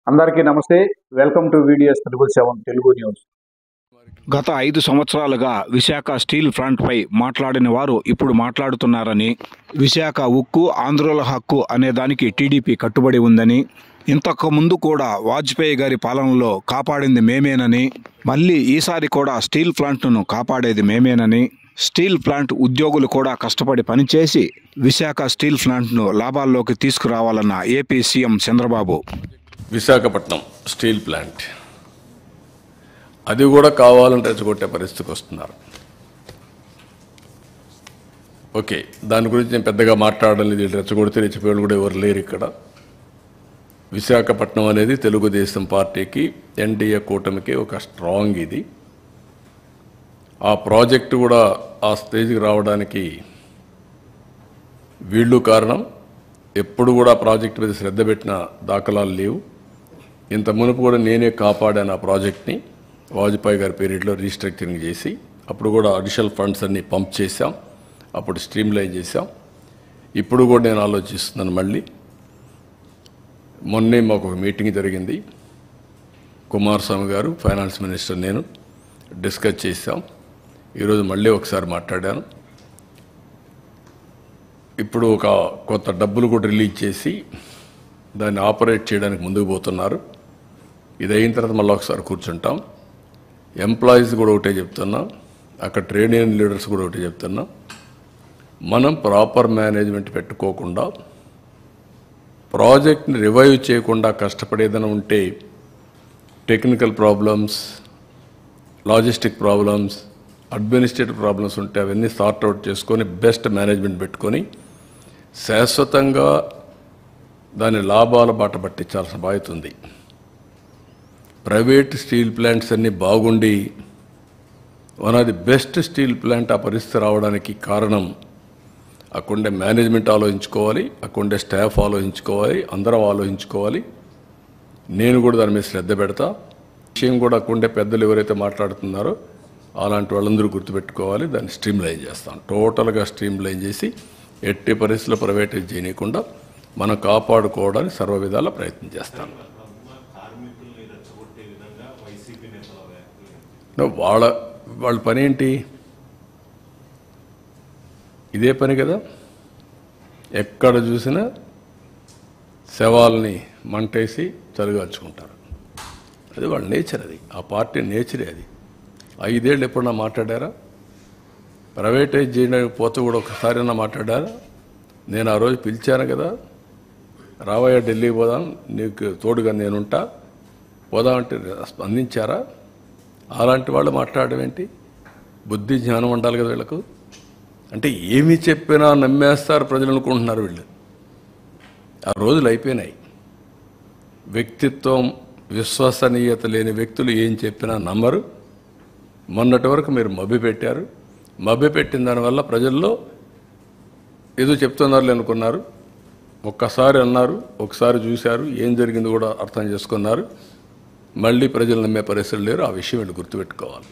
అందరికీ నమస్తే. Welcome to VDS 777 Telugu news. గత 5 సంవత్సరాలుగా విశాఖ స్టీల్ ప్లాంట్పై మాట్లాడిన వారు ఇప్పుడు మాట్లాడుతున్నారని, విశాఖ ఉక్కు ఆంధ్రుల హక్కు అనే దానికి టీడీపీ కట్టుబడి ఉందని, ఇంతకు ముందు కూడా వాజ్పేయి గారి పాలనలో కాపాడింది మేమేనని, మళ్ళీ ఈసారి కూడా స్టీల్ ప్లాంట్ను కాపాడేది మేమేనని, స్టీల్ ప్లాంట్ ఉద్యోగులు కూడా కష్టపడి పనిచేసి విశాఖ స్టీల్ ప్లాంట్ను లాభాల్లోకి తీసుకురావాలన్న AP CM Chandrababu. Visakhapatnam steel plant అది కూడా కావాలని రెచ్చగొట్టే పరిస్థితికి వస్తున్నారు. ఓకే, దాని గురించి నేను పెద్దగా మాట్లాడడం లేదు. రెచ్చగొడితే రెచ్చిపోయాడు కూడా ఎవరు లేరు ఇక్కడ. విశాఖపట్నం అనేది తెలుగుదేశం పార్టీకి, ఎన్డీఏ కూటమికి ఒక స్ట్రాంగ్ ఇది. ఆ ప్రాజెక్టు కూడా ఆ స్టేజ్కి రావడానికి వీళ్ళు కారణం. ఎప్పుడు కూడా ప్రాజెక్టు మీద శ్రద్ధ పెట్టిన దాఖలాలు లేవు. ఇంత మునుపు కూడా నేనే కాపాడాను ఆ ప్రాజెక్ట్ని. వాజ్పేయి గారి పీరియడ్లో రీస్ట్రక్చరింగ్ చేసి అప్పుడు కూడా అడిషనల్ ఫండ్స్ అన్ని పంప్ చేశాం, అప్పుడు స్ట్రీమ్ లైన్ చేశాం. ఇప్పుడు కూడా నేను ఆలోచిస్తున్నాను. మళ్ళీ మొన్నే మాకు ఒక మీటింగ్ జరిగింది. కుమారస్వామి గారు, ఫైనాన్స్ మినిస్టర్, నేను డిస్కస్ చేశాం. ఈరోజు మళ్ళీ ఒకసారి మాట్లాడాను. ఇప్పుడు ఒక కొత్త డబ్బులు కూడా రిలీజ్ చేసి దాన్ని ఆపరేట్ చేయడానికి ముందుకు పోతున్నారు. ఇది అయిన తర్వాత మళ్ళీ ఒకసారి కూర్చుంటాం. ఎంప్లాయీస్ కూడా ఒకటే చెప్తున్నా, అక్కడ ట్రేడ్ యూనియన్ లీడర్స్ కూడా ఒకటే చెప్తున్నా, మనం ప్రాపర్ మేనేజ్మెంట్ పెట్టుకోకుండా ప్రాజెక్ట్ని రివైవ్ చేయకుండా కష్టపడేదైనా ఉంటే technical problems, logistic problems, administrative problems ఉంటే అవన్నీ సార్ట్అవుట్ చేసుకొని బెస్ట్ మేనేజ్మెంట్ పెట్టుకొని శాశ్వతంగా దాని లాభాల బాట పట్టించాల్సిన బాధ్యత ఉంది. ప్రైవేట్ స్టీల్ ప్లాంట్స్ అన్నీ బాగుండి one of the best steel plant ఆ పరిస్థితి రావడానికి కారణం అక్కడే మేనేజ్మెంట్ ఆలోచించుకోవాలి, అక్కడే స్టాఫ్ ఆలోచించుకోవాలి, అందరం ఆలోచించుకోవాలి. నేను కూడా దాని మీద శ్రద్ధ పెడతా. విషయం కూడా అక్కడే పెద్దలు ఎవరైతే మాట్లాడుతున్నారో అలాంటి వాళ్ళందరూ గుర్తుపెట్టుకోవాలి. దాన్ని స్ట్రీమ్ లైన్ చేస్తాం. టోటల్గా స్ట్రీమ్ లైన్ చేసి ఎట్టి పరిస్థితుల్లో ప్రైవేటైజ్ చేయకుండా మనం కాపాడుకోవడానికి సర్వ విధాల ప్రయత్నం చేస్తాం. వాళ్ళ పని ఏంటి? ఇదే పని కదా. ఎక్కడ చూసినా శవాల్ని మంటేసి చలిగాల్చుకుంటారు. అది వాళ్ళ నేచర్. అది ఆ పార్టీ నేచరే. అది 5 ఏళ్ళు ఎప్పుడన్నా మాట్లాడారా? ప్రైవేటైజ్ చేయడానికి పోతే కూడా ఒకసారైనా మాట్లాడారా? నేను ఆ రోజు పిలిచాను కదా, రావయ్య ఢిల్లీకి పోదాం, నీకు తోడుగా నేనుంటా, పోదామంటే స్పందించారా? అలాంటి వాళ్ళు మాట్లాడడం ఏంటి? బుద్ధి జ్ఞానం ఉండాలి కదా వీళ్ళకు. అంటే ఏమి చెప్పినా నమ్మేస్తారు ప్రజలు అనుకుంటున్నారు వీళ్ళు. ఆ రోజులు అయిపోయినాయి. వ్యక్తిత్వం, విశ్వసనీయత లేని వ్యక్తులు ఏం చెప్పినా నమ్మరు. మొన్నటి వరకు మీరు మభ్యపెట్టారు. మభ్యపెట్టిన దానివల్ల ప్రజల్లో ఏదో చెప్తున్నారు అనుకున్నారు. ఒక్కసారి అన్నారు, ఒకసారి చూశారు, ఏం జరిగింది కూడా అర్థం చేసుకున్నారు. మళ్ళీ ప్రజలు నమ్మే పరిస్థితులు లేరు. ఆ విషయం వీళ్ళు గుర్తుపెట్టుకోవాలి.